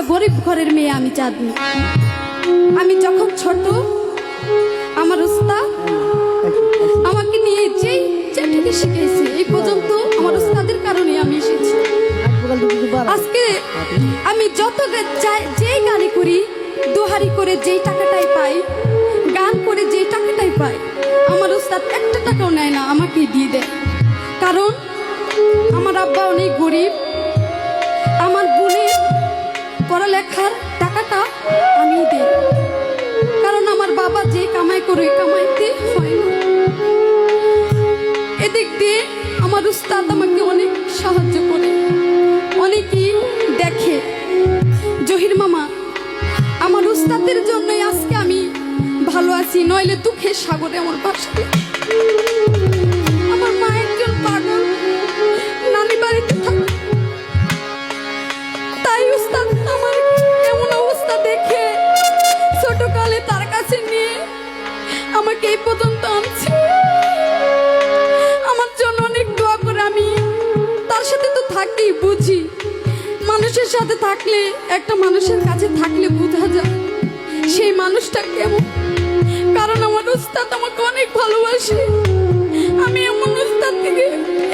একটা গরিব ঘরের মেয়ে আমি চাঁদনি। আমি যখন ছোট আমার উস্তাদ আমাকে নিয়ে যেই যেটাকে শিখেছে এই পর্যন্ত আমার উস্তাদের কারণে আমি এসেছি। আজকে আমি যত যেই গাড়ি করি দোহারি করে যেই টাকাটাই পাই, গান করে যেই টাকাটাই পাই, আমার উস্তাদ একটা টাকাও নেয় না, আমাকে দিয়ে দেয়। কারণ আমার আব্বা অনেক গরিব, আমার বোনের পড়ালেখার টাকাটা আমি দেই, কারণ আমার বাবা যে কামাই করে কামাইতে হয় না। এদিক দিয়ে আমার উস্তাদ আমাকে অনেক সাহায্য করে, অনেকেই দেখে জহির মামা আমার উস্তাদের জন্যই আজকে আমি ভালো আছি, নইলে দুঃখের সাগরে আমার বাসা। আমার মা একজন পাগল, নানি বাড়িতে থাকে, তাই উস্তাদ আমার এমন অবস্থা দেখে ছোটকালে তার কাছে নিয়ে আমাকে এই পর্যন্ত আনছে। আমার জন্য অনেক দোয়া করে। আমি তার সাথে তো থাকি, বুঝি মানুষের সাথে থাকলে, একটা মানুষের কাছে থাকলে বোঝা যায় সেই মানুষটা কেমন। কারণ আমার উস্তাদ আমাকে অনেক ভালোবাসে। আমি এমন উস্তাদ থেকে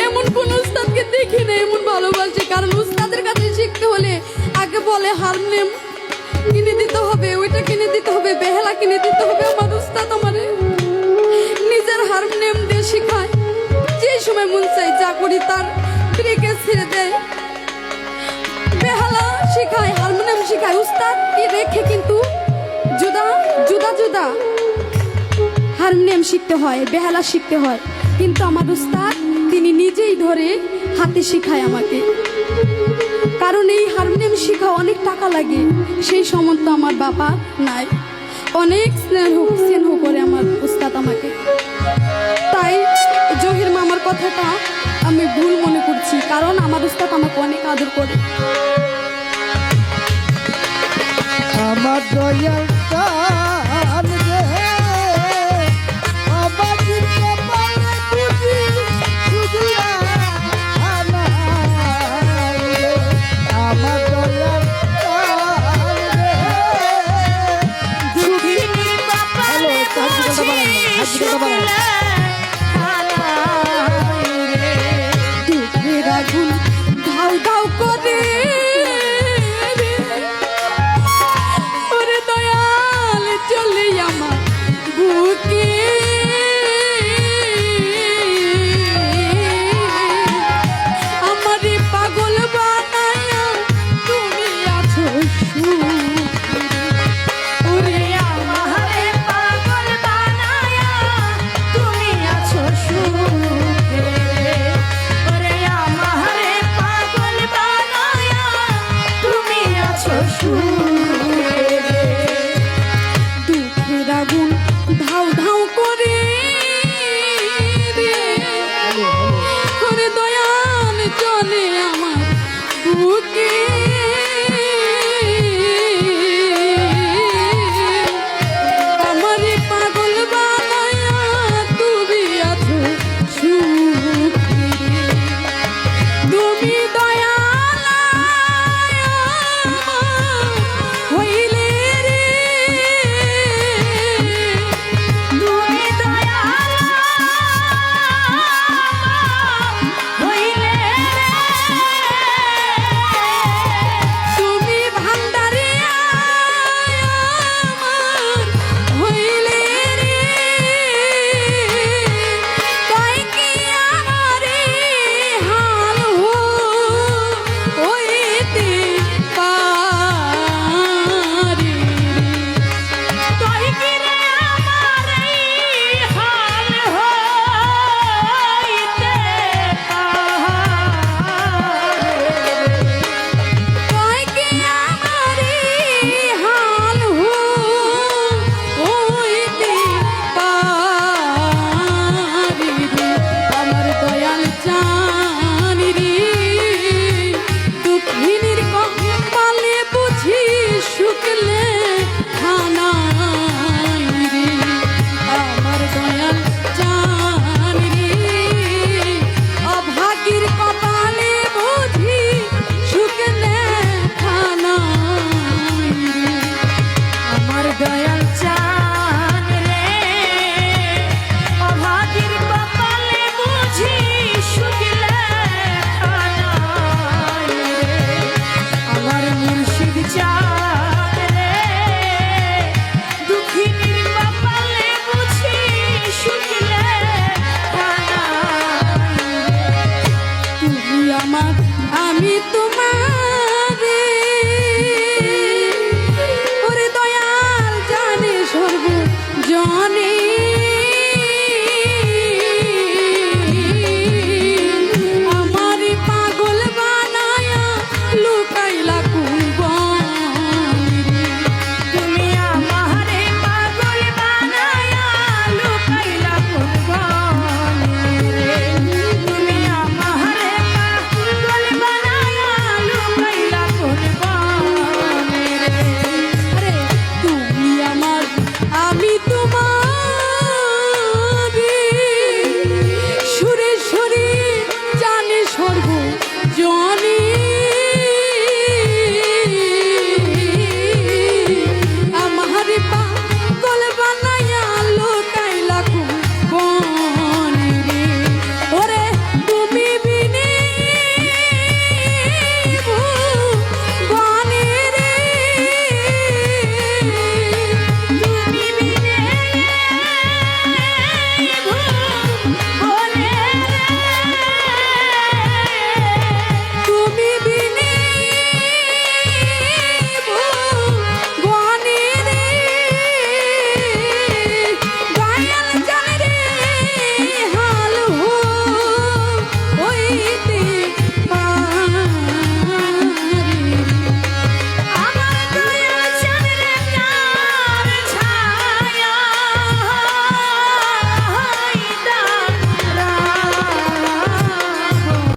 এমন কোন উস্তাদকে দেখি না এমন ভালোবাসে। কারণ উস্তাদের কাছে শিখতে হলে আগে বলে হারমোনিয়াম কিনে দিতে হবে, ওইটা কিনে দিতে হবে, বেহালা কিনে দিতে হবে। আমার উস্তাদ আমারে নিজের হারমোনিয়াম দিয়ে শেখায়, যে সময় মন চাই যা করি তার ব্রেকে ছেড়ে দেয়, বেহালা শেখায়, হারমোনিয়াম শেখায়। উস্তাদ কি রেখে কিন্তু জুদা জুদা জুদা হারমোনিয়াম শিখতে হয়, বেহালা শিখতে হয়। কিন্তু আমার উস্তাদ তিনি নিজেই ধরে হাতে শেখায় আমাকে। কারণ এই হারমোনিয়াম শেখা অনেক টাকা লাগে, সেই সামর্থ্য আমার বাবা নাই। অনেক স্নেহ করে আমার উস্তাদ আমাকে। তাই জহির মামার কথাটা আমি ভুল মনে করছি, কারণ আমার উস্তাদ আমাকে অনেক আদর করে। আমার দয়াল চাঁদ রে, অবাজির কপালে বুঝি বুঝিয়া আনাই রে। আমার দয়াল চাঁদ রে, দুঃখীর কপালে বুঝি দুঃখের আগুন ধাউ ধাউ করে ওরে দয়াল চলে আমার বুকে। আমারে পাগল বানায়া তুমি আছো ওরে আমারে পাগল বানায়া তুমি আছো সুখে। ওরে আমারে পাগল বানায়া তুমি আছো সুখে।